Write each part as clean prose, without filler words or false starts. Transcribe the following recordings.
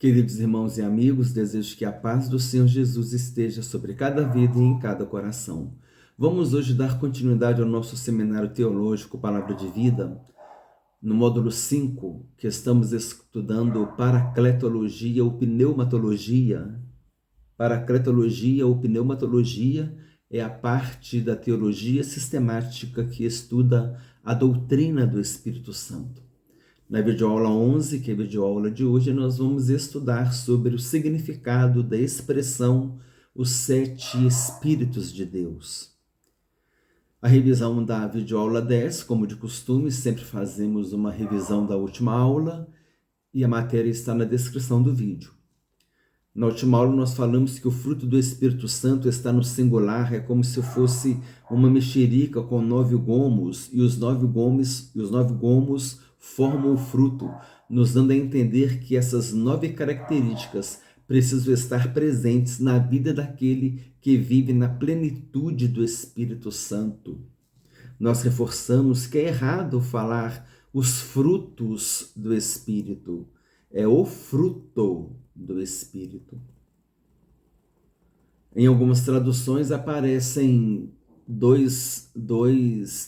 Queridos irmãos e amigos, desejo que a paz do Senhor Jesus esteja sobre cada vida e em cada coração. Vamos hoje dar continuidade ao nosso seminário teológico Palavra de Vida, no módulo 5, que estamos estudando paracletologia ou pneumatologia. Paracletologia ou pneumatologia é a parte da teologia sistemática que estuda a doutrina do Espírito Santo. Na videoaula 11, que é a videoaula de hoje, nós vamos estudar sobre o significado da expressão os 7 Espíritos de Deus. A revisão da videoaula 10, como de costume, sempre fazemos uma revisão da última aula e a matéria está na descrição do vídeo. Na última aula nós falamos que o fruto do Espírito Santo está no singular, é como se fosse uma mexerica com 9 gomos e os 9 gomos formam o fruto, nos dando a entender que essas 9 características precisam estar presentes na vida daquele que vive na plenitude do Espírito Santo. Nós reforçamos que é errado falar os frutos do Espírito, é o fruto do Espírito. Em algumas traduções aparecem dois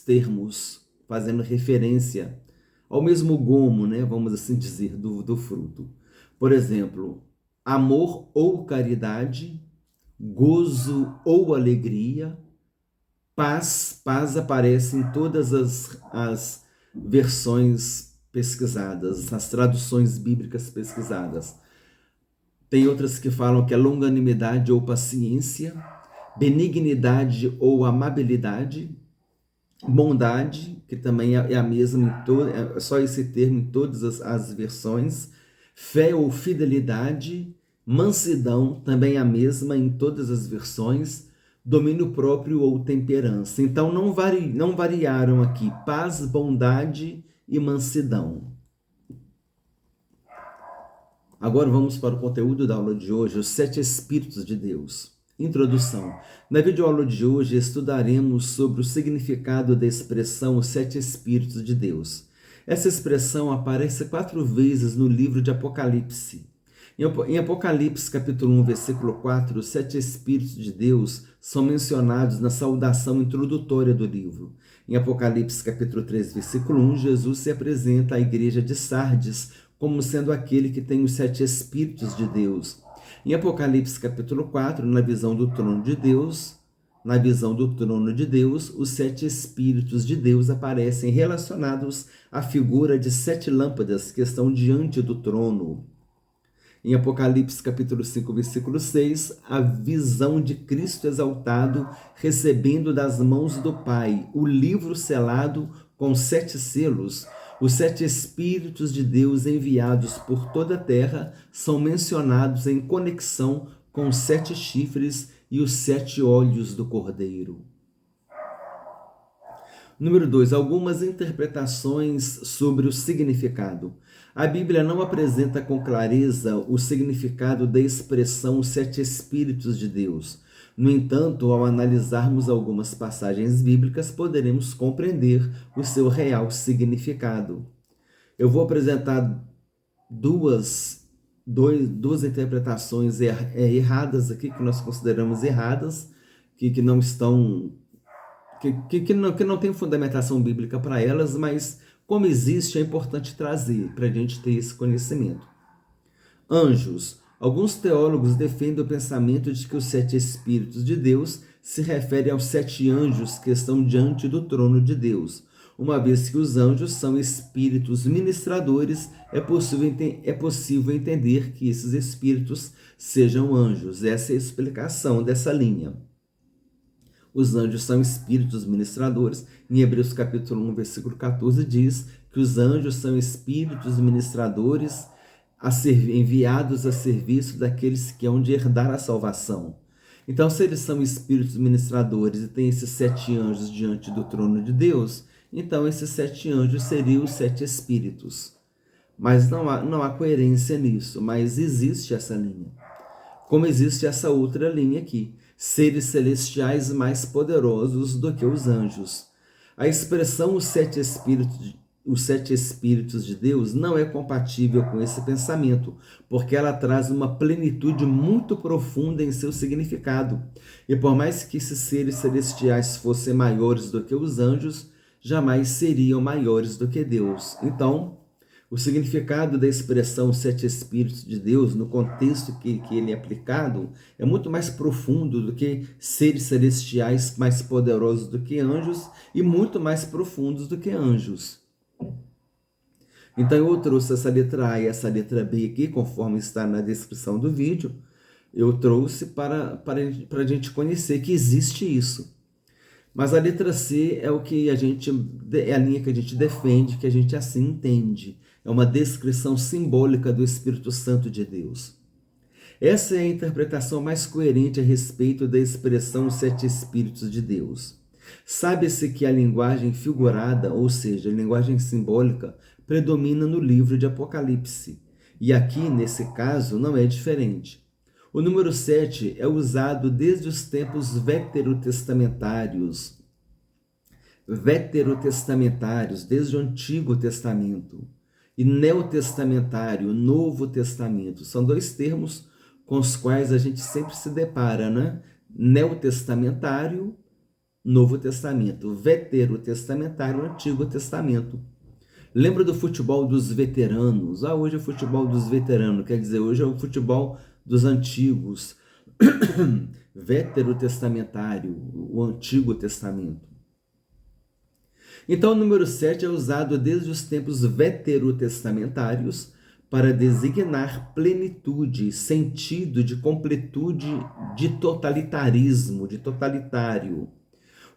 termos fazendo referência ao mesmo gomo, né? Vamos assim dizer, do fruto. Por exemplo, amor ou caridade, gozo ou alegria, paz aparece em todas as versões pesquisadas, as traduções bíblicas pesquisadas. Tem outras que falam que é longanimidade ou paciência, benignidade ou amabilidade, bondade, que também é a mesma, é só esse termo em todas as versões, fé ou fidelidade, mansidão, também a mesma em todas as versões, domínio próprio ou temperança. Então não variaram aqui paz, bondade e mansidão. Agora vamos para o conteúdo da aula de hoje, os 7 Espíritos de Deus. Introdução. Na videoaula de hoje estudaremos sobre o significado da expressão os 7 Espíritos de Deus. Essa expressão aparece 4 vezes no livro de Apocalipse. Em Apocalipse capítulo 1, versículo 4, os 7 Espíritos de Deus são mencionados na saudação introdutória do livro. Em Apocalipse capítulo 3, versículo 1, Jesus se apresenta à igreja de Sardes como sendo aquele que tem os 7 Espíritos de Deus. Em Apocalipse capítulo 4, na visão do trono de Deus, os 7 Espíritos de Deus aparecem relacionados à figura de 7 lâmpadas que estão diante do trono. Em Apocalipse capítulo 5, versículo 6, a visão de Cristo exaltado, recebendo das mãos do Pai o livro selado com 7 selos. Os 7 Espíritos de Deus enviados por toda a terra são mencionados em conexão com os 7 chifres e os 7 olhos do Cordeiro. Número 2. Algumas interpretações sobre o significado. A Bíblia não apresenta com clareza o significado da expressão os 7 Espíritos de Deus. No entanto, ao analisarmos algumas passagens bíblicas, poderemos compreender o seu real significado. Eu vou apresentar duas interpretações erradas aqui, que nós consideramos erradas, que não estão... Que não tem fundamentação bíblica para elas, mas como existe, é importante trazer para a gente ter esse conhecimento. Anjos. Alguns teólogos defendem o pensamento de que os 7 Espíritos de Deus se refere aos 7 anjos que estão diante do trono de Deus. Uma vez que os anjos são espíritos ministradores, é possível entender que esses espíritos sejam anjos. Essa é a explicação dessa linha. Os anjos são espíritos ministradores. Em Hebreus capítulo 1, versículo 14, diz que os anjos são espíritos ministradores enviados a serviço daqueles que hão de herdar a salvação. Então, se eles são espíritos ministradores e tem esses 7 anjos diante do trono de Deus, então esses 7 anjos seriam os 7 espíritos. Mas não há coerência nisso, mas existe essa linha. Como existe essa outra linha aqui, seres celestiais mais poderosos do que os anjos. A expressão os 7 espíritos os sete Espíritos de Deus não é compatível com esse pensamento, porque ela traz uma plenitude muito profunda em seu significado. E por mais que esses seres celestiais fossem maiores do que os anjos, jamais seriam maiores do que Deus. Então, o significado da expressão sete Espíritos de Deus, no contexto que ele é aplicado, é muito mais profundo do que seres celestiais mais poderosos do que anjos e muito mais profundos do que anjos. Então eu trouxe essa letra A e essa letra B aqui, conforme está na descrição do vídeo. Eu trouxe para a gente conhecer que existe isso. Mas a letra C é a linha que a gente defende, que a gente assim entende. É uma descrição simbólica do Espírito Santo de Deus. Essa é a interpretação mais coerente a respeito da expressão sete Espíritos de Deus. Sabe-se que a linguagem figurada, ou seja, a linguagem simbólica, predomina no livro de Apocalipse. E aqui, nesse caso, não é diferente. O número 7 é usado desde os tempos veterotestamentários, desde o Antigo Testamento, e neotestamentário, Novo Testamento. São dois termos com os quais a gente sempre se depara, né? Neotestamentário, Novo Testamento, veterotestamentário, Antigo Testamento. Lembra do futebol dos veteranos? Hoje é o futebol dos veteranos, quer dizer, hoje é o futebol dos antigos. Veterotestamentário, o Antigo Testamento. Então, o número 7 é usado desde os tempos veterotestamentários para designar plenitude, sentido de completude, de totalitarismo, de totalitário.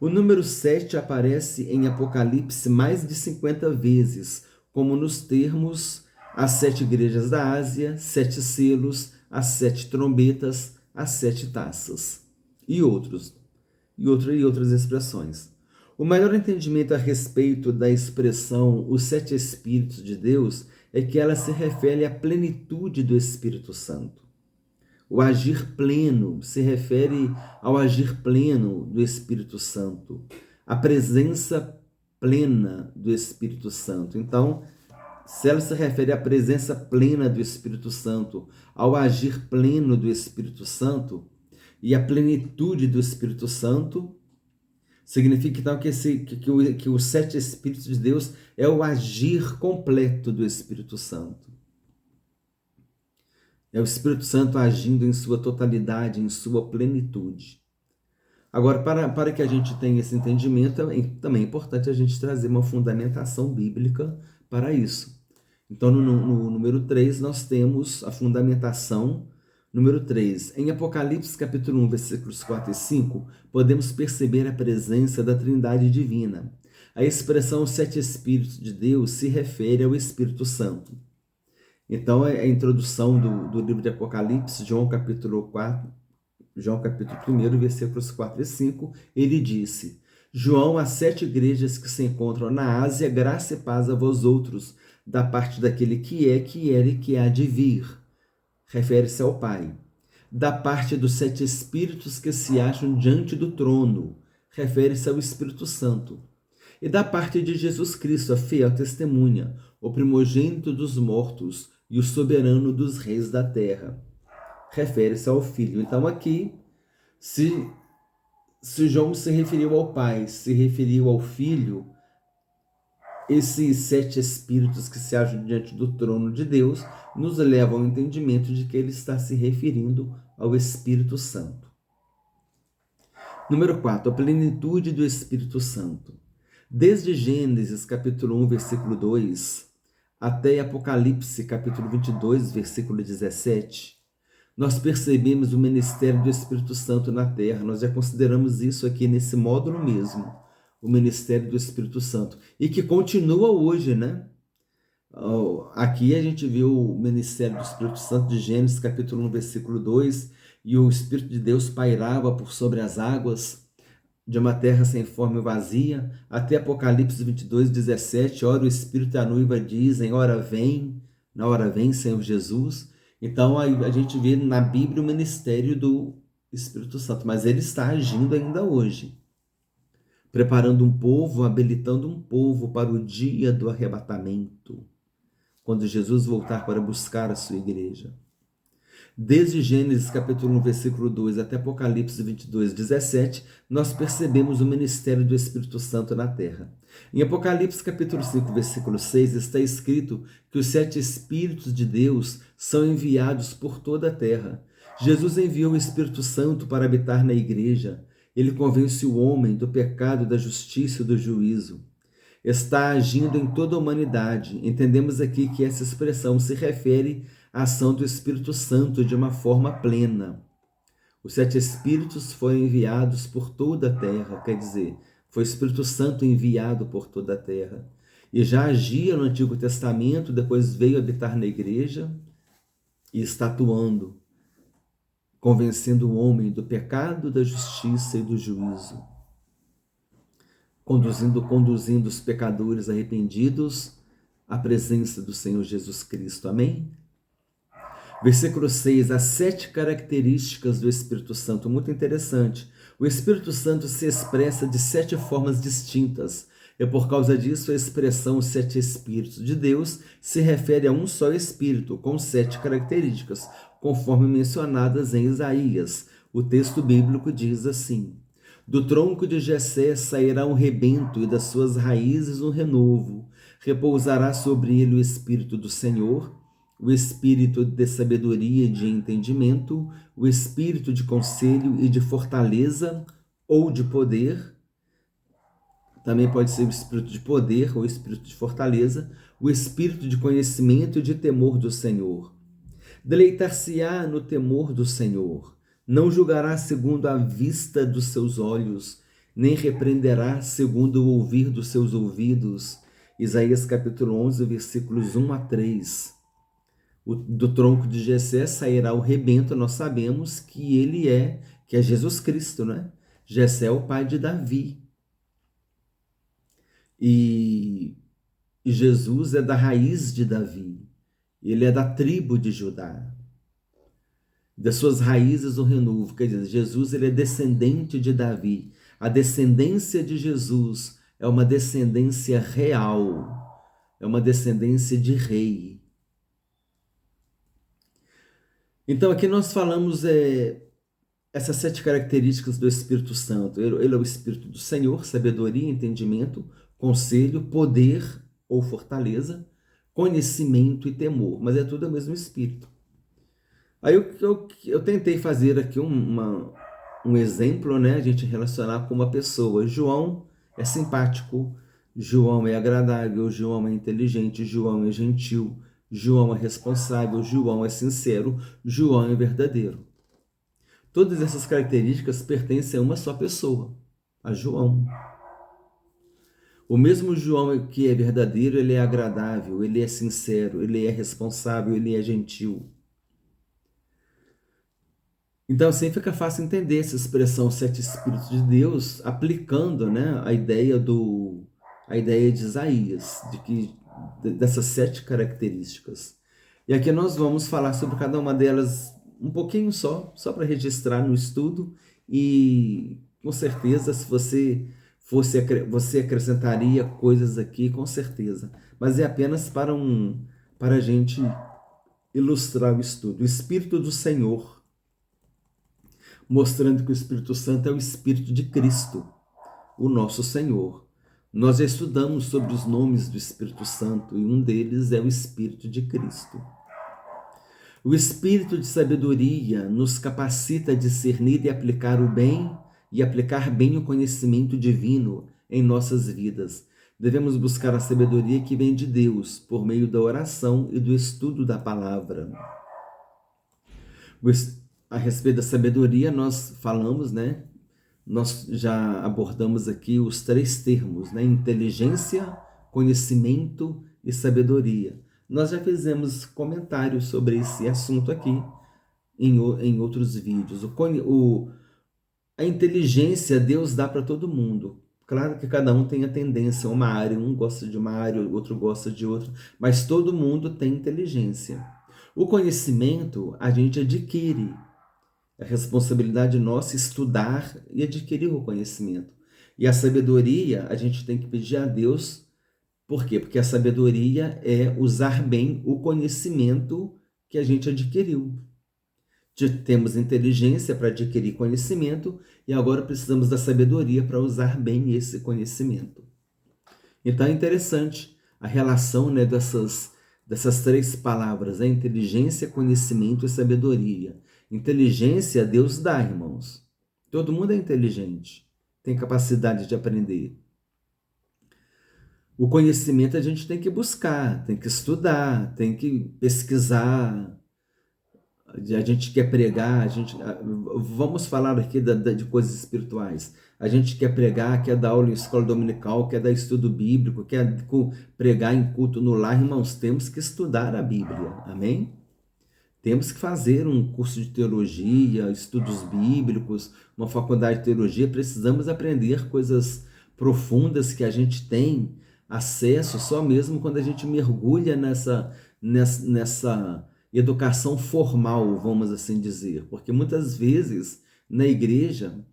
O número 7 aparece em Apocalipse mais de 50 vezes, como nos termos as 7 igrejas da Ásia, 7 selos, as 7 trombetas, as 7 taças e outras expressões. O maior entendimento a respeito da expressão os 7 Espíritos de Deus é que ela se refere à plenitude do Espírito Santo. O agir pleno se refere ao agir pleno do Espírito Santo, a presença plena do Espírito Santo. Então, se ela se refere à presença plena do Espírito Santo, ao agir pleno do Espírito Santo e à plenitude do Espírito Santo, significa então que os 7 Espíritos de Deus é o agir completo do Espírito Santo. É o Espírito Santo agindo em sua totalidade, em sua plenitude. Agora, para que a gente tenha esse entendimento, também é importante a gente trazer uma fundamentação bíblica para isso. Então, no número 3, nós temos a fundamentação. Número 3, em Apocalipse capítulo 1, versículos 4 e 5, podemos perceber a presença da Trindade Divina. A expressão 7 Espíritos de Deus se refere ao Espírito Santo. Então, a introdução do livro de Apocalipse, João capítulo 1, versículos 4 e 5, ele disse: João, às 7 igrejas que se encontram na Ásia, graça e paz a vós outros, da parte daquele que é, que era e que há de vir. Refere-se ao Pai. Da parte dos 7 Espíritos que se acham diante do trono. Refere-se ao Espírito Santo. E da parte de Jesus Cristo, a fiel testemunha, o primogênito dos mortos e o soberano dos reis da terra. Refere-se ao Filho. Então aqui, se João se referiu ao Pai, se referiu ao Filho, esses 7 Espíritos que se acham diante do trono de Deus nos levam ao entendimento de que ele está se referindo ao Espírito Santo. Número 4, a plenitude do Espírito Santo. Desde Gênesis capítulo 1, versículo 2, até Apocalipse capítulo 22, versículo 17, nós percebemos o ministério do Espírito Santo na terra. Nós já consideramos isso aqui nesse módulo mesmo, o ministério do Espírito Santo, e que continua hoje, né? Aqui a gente viu o ministério do Espírito Santo de Gênesis capítulo 1, versículo 2, e o Espírito de Deus pairava por sobre as águas de uma terra sem forma e vazia, até Apocalipse 22, 17, ora o Espírito e a noiva dizem, na hora vem, Senhor Jesus. Então a gente vê na Bíblia o ministério do Espírito Santo, mas ele está agindo ainda hoje. preparando um povo, habilitando um povo para o dia do arrebatamento, quando Jesus voltar para buscar a sua igreja. Desde Gênesis capítulo 1, versículo 2 até Apocalipse 22, 17, nós percebemos o ministério do Espírito Santo na terra. Em Apocalipse capítulo 5, versículo 6, está escrito que os 7 Espíritos de Deus são enviados por toda a terra. Jesus enviou o Espírito Santo para habitar na igreja. Ele convence o homem do pecado, da justiça e do juízo. Está agindo em toda a humanidade. Entendemos aqui que essa expressão se refere à ação do Espírito Santo de uma forma plena. Os 7 Espíritos foram enviados por toda a terra, quer dizer, foi o Espírito Santo enviado por toda a terra. E já agia no Antigo Testamento, depois veio habitar na igreja e está atuando, convencendo o homem do pecado, da justiça e do juízo. Conduzindo os pecadores arrependidos à presença do Senhor Jesus Cristo. Amém? Versículo 6, as 7 características do Espírito Santo. Muito interessante. O Espírito Santo se expressa de 7 formas distintas. E por causa disso, a expressão os 7 Espíritos de Deus se refere a um só Espírito, com 7 características, conforme mencionadas em Isaías. O texto bíblico diz assim: do tronco de Jessé sairá um rebento, e das suas raízes um renovo. Repousará sobre ele o Espírito do Senhor, o Espírito de sabedoria e de entendimento, o Espírito de conselho e de fortaleza ou de poder. Também pode ser o Espírito de poder ou o Espírito de fortaleza, o Espírito de conhecimento e de temor do Senhor. Deleitar-se-á no temor do Senhor. Não julgará segundo a vista dos seus olhos, nem repreenderá segundo o ouvir dos seus ouvidos. Isaías capítulo 11, versículos 1 a 3. Do tronco de Jessé sairá o rebento. Nós sabemos que que é Jesus Cristo, né? Jessé é o pai de Davi. E Jesus é da raiz de Davi. Ele é da tribo de Judá. Das suas raízes o renovo, quer dizer, Jesus ele é descendente de Davi. A descendência de Jesus é uma descendência real, é uma descendência de rei. Então aqui nós falamos essas 7 características do Espírito Santo. Ele é o Espírito do Senhor, sabedoria, entendimento, conselho, poder ou fortaleza, conhecimento e temor, mas é tudo o mesmo Espírito. Aí eu tentei fazer aqui um exemplo, né? A gente relacionar com uma pessoa. João é simpático, João é agradável, João é inteligente, João é gentil, João é responsável, João é sincero, João é verdadeiro. Todas essas características pertencem a uma só pessoa, a João. O mesmo João que é verdadeiro, ele é agradável, ele é sincero, ele é responsável, ele é gentil. Então, assim fica fácil entender essa expressão 7 Espíritos de Deus, aplicando, né, a ideia de Isaías, dessas 7 características. E aqui nós vamos falar sobre cada uma delas um pouquinho só para registrar no estudo, e com certeza, se você acrescentaria coisas aqui, com certeza. Mas é apenas para a gente ilustrar o estudo. O Espírito do Senhor, mostrando que o Espírito Santo é o Espírito de Cristo, o nosso Senhor. Nós já estudamos sobre os nomes do Espírito Santo e um deles é o Espírito de Cristo. O Espírito de sabedoria nos capacita a discernir e aplicar bem o conhecimento divino em nossas vidas. Devemos buscar a sabedoria que vem de Deus por meio da oração e do estudo da palavra. A respeito da sabedoria, nós falamos, né? Nós já abordamos aqui os 3 termos, né? Inteligência, conhecimento e sabedoria. Nós já fizemos comentários sobre esse assunto aqui em outros vídeos. A inteligência Deus dá para todo mundo. Claro que cada um tem a tendência a uma área, um gosta de uma área, o outro gosta de outra, mas todo mundo tem inteligência. O conhecimento a gente adquire. É responsabilidade nossa estudar e adquirir o conhecimento. E a sabedoria, a gente tem que pedir a Deus. Por quê? Porque a sabedoria é usar bem o conhecimento que a gente adquiriu. Temos inteligência para adquirir conhecimento e agora precisamos da sabedoria para usar bem esse conhecimento. Então é interessante a relação, né, dessas três palavras, né? Inteligência, conhecimento e sabedoria. Inteligência Deus dá, irmãos. Todo mundo é inteligente, tem capacidade de aprender. O conhecimento a gente tem que buscar, tem que estudar, tem que pesquisar. A gente quer pregar, vamos falar aqui de coisas espirituais. A gente quer pregar, quer dar aula em escola dominical, quer dar estudo bíblico, quer pregar em culto no lar. Irmãos, temos que estudar a Bíblia, amém? Temos que fazer um curso de teologia, estudos bíblicos, uma faculdade de teologia. Precisamos aprender coisas profundas que a gente tem acesso só mesmo quando a gente mergulha nessa educação formal, vamos assim dizer. Porque muitas vezes na igreja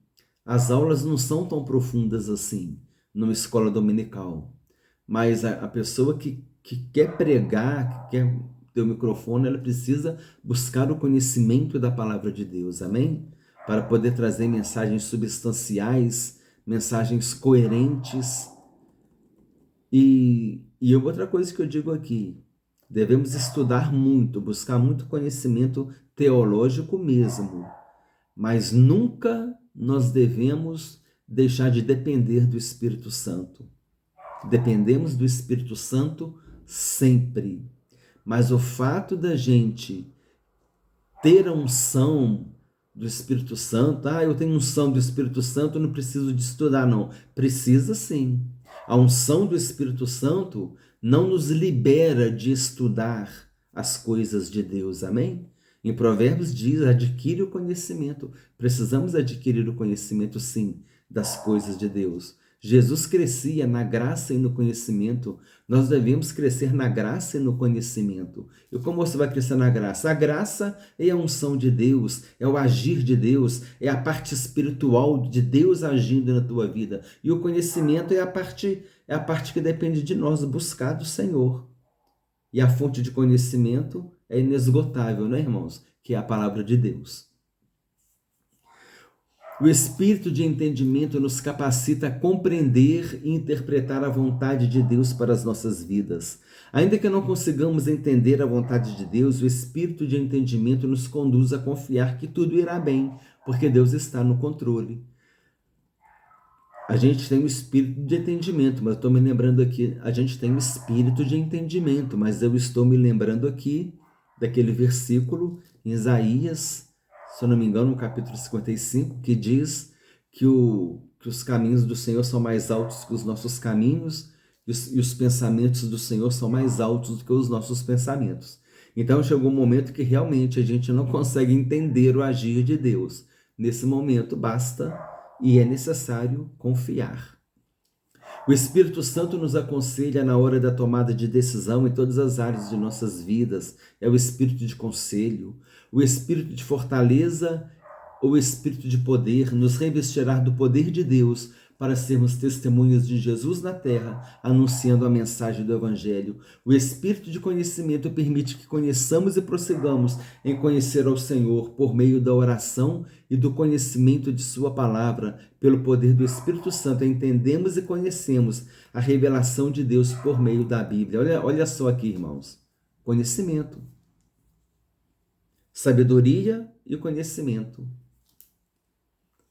as aulas não são tão profundas assim, numa escola dominical. Mas a pessoa que quer pregar, que quer ter o microfone, ela precisa buscar o conhecimento da palavra de Deus, amém? Para poder trazer mensagens substanciais, mensagens coerentes. E outra coisa que eu digo aqui, devemos estudar muito, buscar muito conhecimento teológico mesmo, mas nunca nós devemos deixar de depender do Espírito Santo. Dependemos do Espírito Santo sempre. Mas o fato da gente ter a unção do Espírito Santo, eu tenho unção do Espírito Santo, eu não preciso de estudar, não. Precisa sim. A unção do Espírito Santo não nos libera de estudar as coisas de Deus, amém? Em Provérbios diz, adquire o conhecimento. Precisamos adquirir o conhecimento, sim, das coisas de Deus. Jesus crescia na graça e no conhecimento. Nós devemos crescer na graça e no conhecimento. E como você vai crescer na graça? A graça é a unção de Deus, é o agir de Deus, é a parte espiritual de Deus agindo na tua vida. E o conhecimento é a parte que depende de nós, buscar do Senhor. E a fonte de conhecimento é inesgotável, né, irmãos? Que é a palavra de Deus. O espírito de entendimento nos capacita a compreender e interpretar a vontade de Deus para as nossas vidas. Ainda que não consigamos entender a vontade de Deus, o espírito de entendimento nos conduz a confiar que tudo irá bem, porque Deus está no controle. A gente tem o espírito de entendimento, mas eu estou me lembrando aqui, a gente tem o espírito de entendimento, mas eu estou me lembrando aqui daquele versículo em Isaías, se eu não me engano, no capítulo 55, que diz que os caminhos do Senhor são mais altos que os nossos caminhos e os pensamentos do Senhor são mais altos do que os nossos pensamentos. Então chegou um momento que realmente a gente não consegue entender o agir de Deus. Nesse momento basta e é necessário confiar. O Espírito Santo nos aconselha na hora da tomada de decisão em todas as áreas de nossas vidas. É o Espírito de conselho, o Espírito de fortaleza, o Espírito de poder nos revestirá do poder de Deus para sermos testemunhas de Jesus na terra, anunciando a mensagem do Evangelho. O Espírito de conhecimento permite que conheçamos e prossigamos em conhecer ao Senhor por meio da oração e do conhecimento de sua palavra. Pelo poder do Espírito Santo, entendemos e conhecemos a revelação de Deus por meio da Bíblia. Olha só aqui, irmãos. Conhecimento. Sabedoria e conhecimento.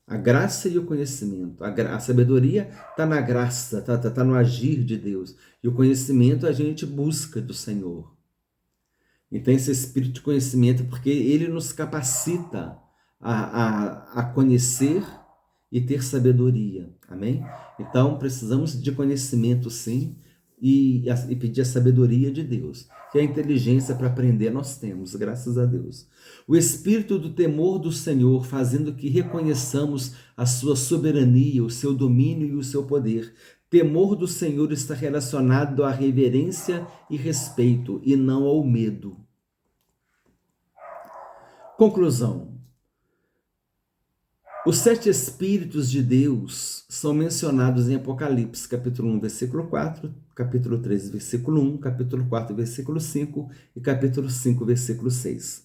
A graça e o conhecimento. A sabedoria está na graça, está no agir de Deus. E o conhecimento a gente busca do Senhor. Então esse espírito de conhecimento, porque ele nos capacita a conhecer e ter sabedoria. Amém? Então precisamos de conhecimento, sim, e pedir a sabedoria de Deus. Que a inteligência para aprender nós temos, graças a Deus. O espírito do temor do Senhor, fazendo que reconheçamos a sua soberania, o seu domínio e o seu poder. Temor do Senhor está relacionado à reverência e respeito, e não ao medo. Conclusão. Os sete Espíritos de Deus são mencionados em Apocalipse, capítulo 1, versículo 4, capítulo 3, versículo 1, capítulo 4, versículo 5 e capítulo 5, versículo 6.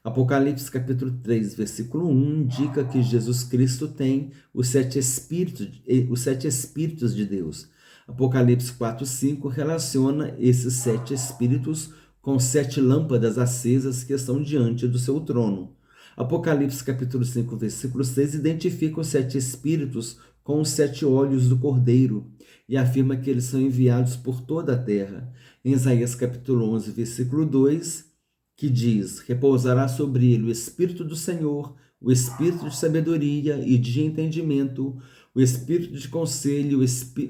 Apocalipse, capítulo 3, versículo 1, indica que Jesus Cristo tem os sete Espíritos de Deus. Apocalipse 4, 5 relaciona esses sete Espíritos com sete lâmpadas acesas que estão diante do seu trono. Apocalipse capítulo 5, versículo 6, identifica os sete Espíritos com os sete olhos do Cordeiro e afirma que eles são enviados por toda a terra. Em Isaías capítulo 11, versículo 2, que diz: repousará sobre ele o Espírito do Senhor, o Espírito de sabedoria e de entendimento, o Espírito de conselho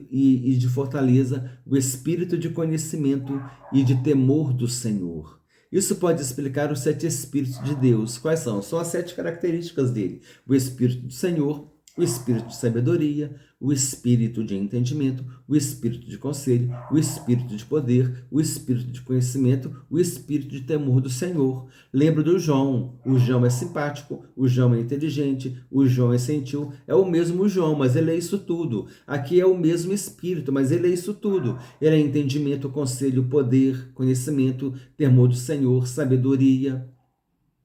e de fortaleza, o Espírito de conhecimento e de temor do Senhor. Isso pode explicar os sete Espíritos de Deus. Quais são? São as sete características dele: o Espírito do Senhor, o Espírito de sabedoria, o Espírito de entendimento, o Espírito de conselho, o Espírito de poder, o Espírito de conhecimento, o Espírito de temor do Senhor. Lembro do João. O João é simpático, o João é inteligente, o João é gentil. É o mesmo João, mas ele é isso tudo. Aqui é o mesmo Espírito, mas ele é isso tudo. Ele é entendimento, conselho, poder, conhecimento, temor do Senhor, sabedoria,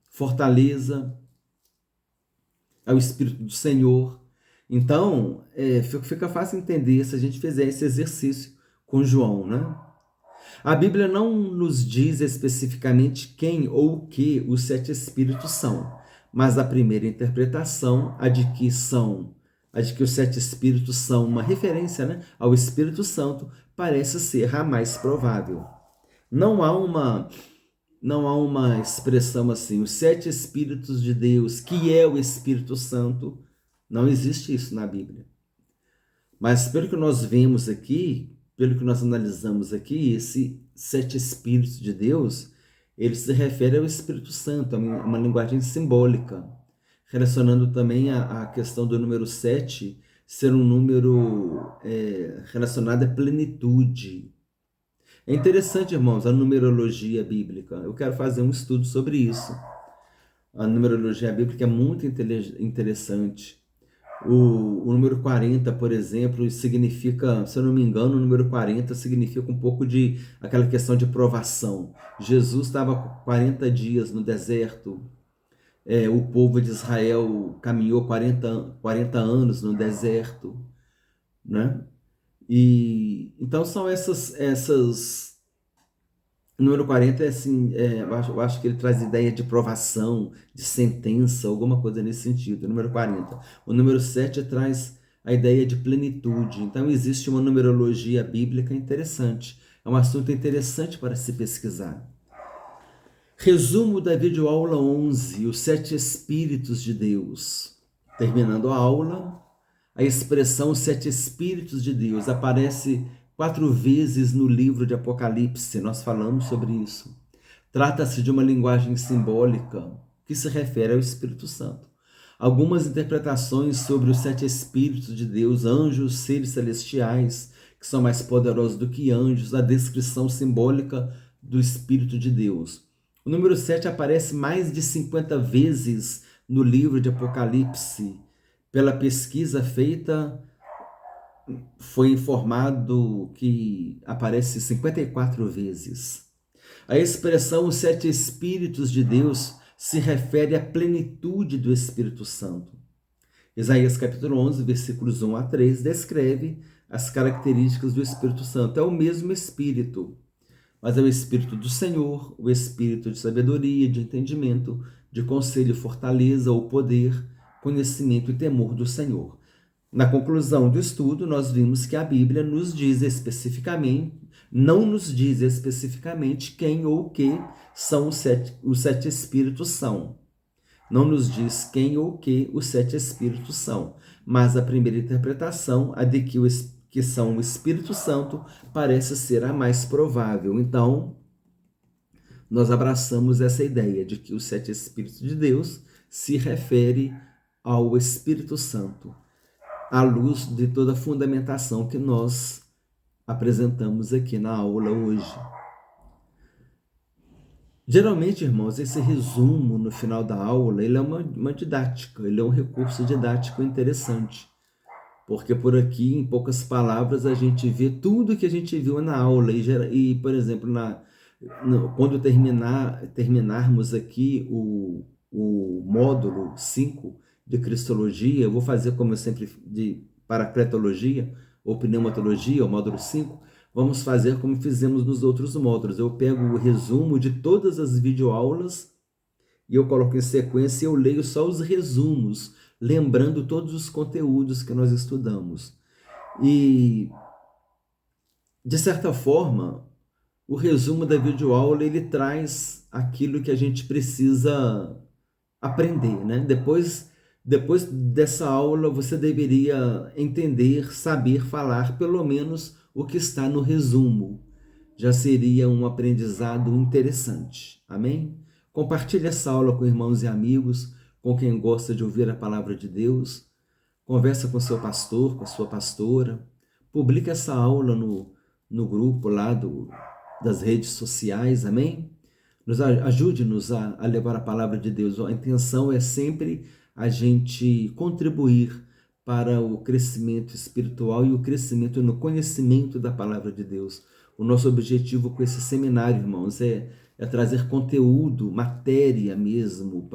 fortaleza. É o Espírito do Senhor. Então, fica fácil entender se a gente fizer esse exercício com João, né? A Bíblia não nos diz especificamente quem ou o que os sete Espíritos são, mas a primeira interpretação, a de que os sete Espíritos são uma referência, né, ao Espírito Santo, parece ser a mais provável. Não há uma expressão assim, os sete Espíritos de Deus, que é o Espírito Santo. Não existe isso na Bíblia. Mas pelo que nós vemos aqui, pelo que nós analisamos aqui, esses sete Espíritos de Deus, ele se refere ao Espírito Santo, é uma linguagem simbólica, relacionando também a questão do número 7 ser um número relacionado à plenitude. É interessante, irmãos, a numerologia bíblica. Eu quero fazer um estudo sobre isso. A numerologia bíblica é muito interessante. O número 40, por exemplo, significa, se eu não me engano, o número 40 significa um pouco de aquela questão de provação. Jesus estava 40 dias no deserto, o povo de Israel caminhou 40 anos no deserto, né? E então são essas. O número 40 é assim, eu acho que ele traz ideia de provação, de sentença, alguma coisa nesse sentido, o número 40. O número 7 traz a ideia de plenitude. Então existe uma numerologia bíblica interessante. É um assunto interessante para se pesquisar. Resumo da videoaula 11, os sete Espíritos de Deus. Terminando a aula, a expressão sete Espíritos de Deus aparece 4 vezes no livro de Apocalipse. Nós falamos sobre isso. Trata-se de uma linguagem simbólica que se refere ao Espírito Santo. Algumas interpretações sobre os sete Espíritos de Deus, anjos, seres celestiais, que são mais poderosos do que anjos, a descrição simbólica do Espírito de Deus. O número 7 aparece mais de 50 vezes no livro de Apocalipse. Pela pesquisa feita, foi informado que aparece 54 vezes. A expressão os sete Espíritos de Deus se refere à plenitude do Espírito Santo. Isaías capítulo 11, versículos 1 a 3, descreve as características do Espírito Santo. É o mesmo Espírito, mas é o Espírito do Senhor, o Espírito de sabedoria, de entendimento, de conselho, fortaleza, ou poder, conhecimento e temor do Senhor. Na conclusão do estudo, nós vimos que a Bíblia nos diz especificamente, não nos diz especificamente quem ou o que são os sete Espíritos são. Não nos diz quem ou o que os sete Espíritos são. Mas a primeira interpretação, a de que são o Espírito Santo, parece ser a mais provável. Então, nós abraçamos essa ideia de que os sete Espíritos de Deus se refere ao Espírito Santo, à luz de toda a fundamentação que nós apresentamos aqui na aula hoje. Geralmente, irmãos, esse resumo no final da aula, ele é uma didática, ele é um recurso didático interessante, porque por aqui, em poucas palavras, a gente vê tudo que a gente viu na aula, e por exemplo, quando terminarmos aqui o módulo 5 de Cristologia, eu vou fazer, como eu sempre, de Paracletologia, ou Pneumatologia, o módulo 5. Vamos fazer como fizemos nos outros módulos. Eu pego o resumo de todas as videoaulas e eu coloco em sequência e eu leio só os resumos, lembrando todos os conteúdos que nós estudamos. E, de certa forma, o resumo da videoaula, ele traz aquilo que a gente precisa aprender, né? Depois dessa aula, você deveria entender, saber falar pelo menos o que está no resumo. Já seria um aprendizado interessante. Amém? Compartilhe essa aula com irmãos e amigos, com quem gosta de ouvir a palavra de Deus. Conversa com seu pastor, com a sua pastora. Publique essa aula no grupo lá das redes sociais. Amém? Ajude-nos a levar a palavra de Deus. A intenção é sempre a gente contribuir para o crescimento espiritual e o crescimento no conhecimento da palavra de Deus. O nosso objetivo com esse seminário, irmãos, é trazer conteúdo, matéria mesmo,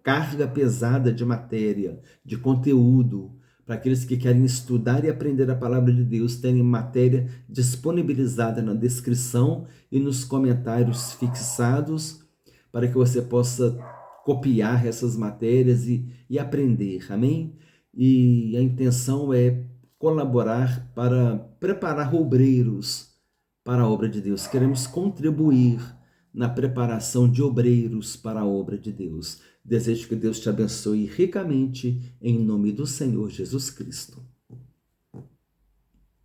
carga pesada de matéria, de conteúdo, para aqueles que querem estudar e aprender a palavra de Deus, terem matéria disponibilizada na descrição e nos comentários fixados, para que você possa copiar essas matérias e aprender, amém? E a intenção é colaborar para preparar obreiros para a obra de Deus. Queremos contribuir na preparação de obreiros para a obra de Deus. Desejo que Deus te abençoe ricamente, em nome do Senhor Jesus Cristo.